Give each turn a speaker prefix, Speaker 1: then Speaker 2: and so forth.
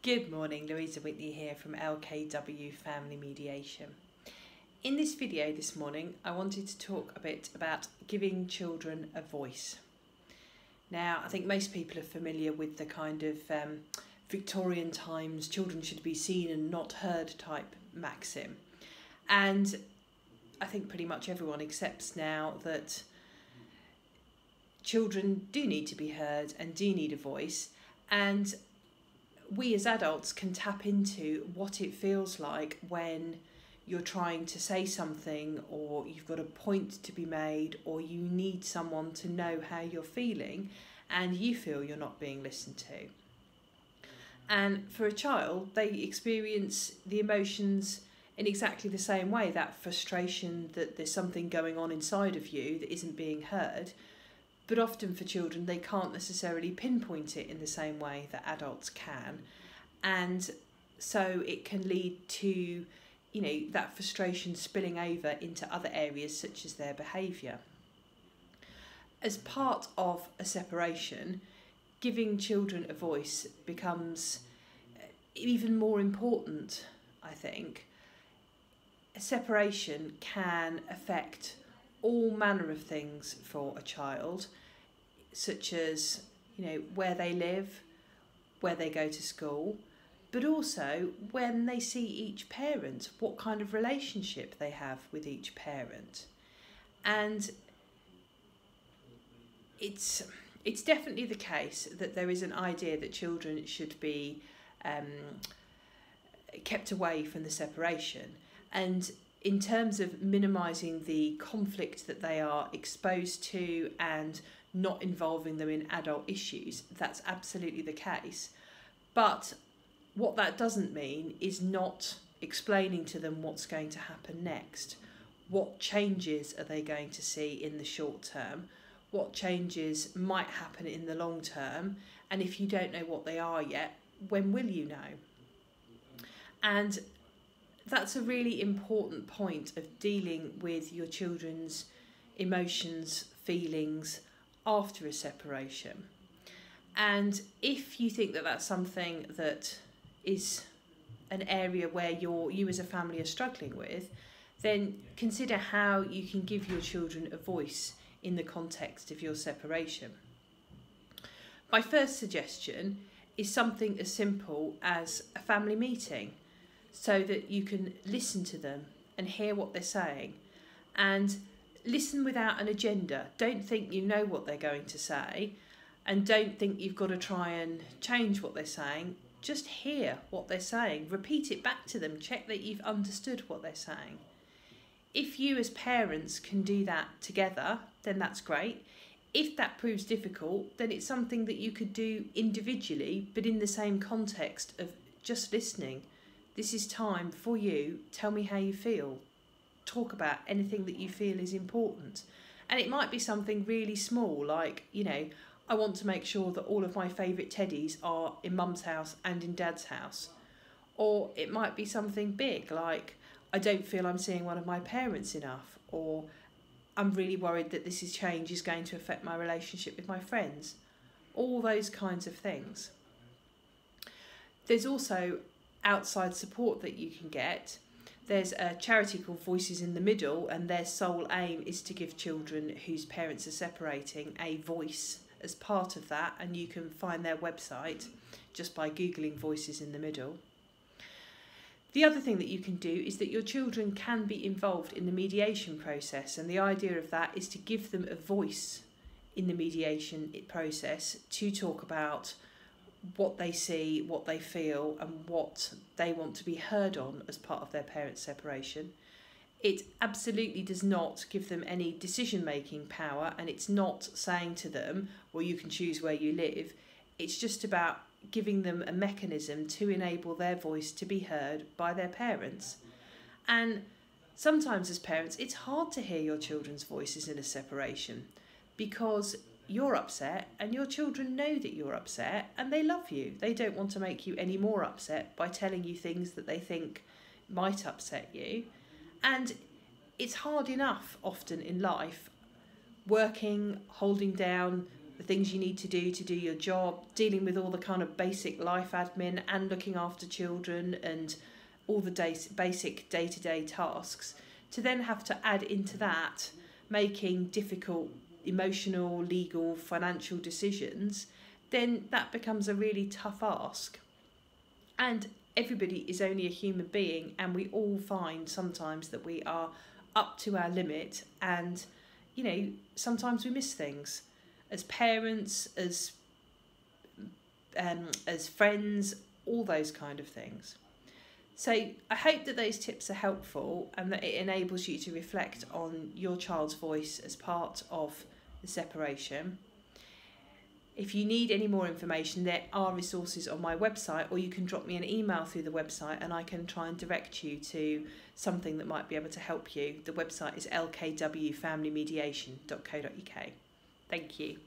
Speaker 1: Good morning, Louisa Whitney here from LKW Family Mediation. In this video this morning, I wanted to talk a bit about giving children a voice. Now, I think most people are familiar with the kind of Victorian times, children should be seen and not heard type maxim. And I think pretty much everyone accepts now that children do need to be heard and do need a voice, and we as adults can tap into what it feels like when you're trying to say something, or you've got a point to be made, or you need someone to know how you're feeling and you feel you're not being listened to. And for a child, they experience the emotions in exactly the same way, that frustration that there's something going on inside of you that isn't being heard. But often for children, they can't necessarily pinpoint it in the same way that adults can. And so it can lead to, that frustration spilling over into other areas such as their behaviour. As part of a separation, giving children a voice becomes even more important, I think. A separation can affect all manner of things for a child, such as where they live, where they go to school, but also when they see each parent, what kind of relationship they have with each parent. And it's definitely the case that there is an idea that children should be kept away from the separation, and in terms of minimising the conflict that they are exposed to and not involving them in adult issues, that's absolutely the case. But what that doesn't mean is not explaining to them what's going to happen next. What changes are they going to see in the short term? What changes might happen in the long term? And if you don't know what they are yet, when will you know? And that's a really important point of dealing with your children's emotions, feelings after a separation. And if you think that that's something that is an area where you as a family are struggling with, then consider how you can give your children a voice in the context of your separation. My first suggestion is something as simple as a family meeting, so that you can listen to them and hear what they're saying, and listen without an agenda. Don't think you know what they're going to say, and don't think you've got to try and change what they're saying. Just hear what they're saying, repeat it back to them, check that you've understood what they're saying. If you as parents can do that together, then that's great. If that proves difficult, then it's something that you could do individually, but in the same context of just listening. This is time for you. Tell me how you feel. Talk about anything that you feel is important. And it might be something really small, like, I want to make sure that all of my favourite teddies are in Mum's house and in Dad's house. Or it might be something big, like, I don't feel I'm seeing one of my parents enough. Or I'm really worried that this change is going to affect my relationship with my friends. All those kinds of things. There's also outside support that you can get. There's a charity called Voices in the Middle, and their sole aim is to give children whose parents are separating a voice as part of that, and you can find their website just by googling Voices in the Middle. The other thing that you can do is that your children can be involved in the mediation process, and the idea of that is to give them a voice in the mediation process to talk about what they see, what they feel, and what they want to be heard on as part of their parents' separation. It absolutely does not give them any decision-making power, and it's not saying to them, well, you can choose where you live. It's just about giving them a mechanism to enable their voice to be heard by their parents. And sometimes as parents, it's hard to hear your children's voices in a separation, because you're upset and your children know that you're upset and they love you. They don't want to make you any more upset by telling you things that they think might upset you. And it's hard enough often in life, working, holding down the things you need to do your job, dealing with all the kind of basic life admin and looking after children and all the basic day-to-day tasks, to then have to add into that making difficult emotional, legal, financial decisions, then that becomes a really tough ask. And everybody is only a human being, and we all find sometimes that we are up to our limit, and sometimes we miss things as parents, as friends, all those kind of things. So I hope that those tips are helpful and that it enables you to reflect on your child's voice as part of the separation. If you need any more information, there are resources on my website, or you can drop me an email through the website and I can try and direct you to something that might be able to help you. The website is lkwfamilymediation.co.uk. Thank you.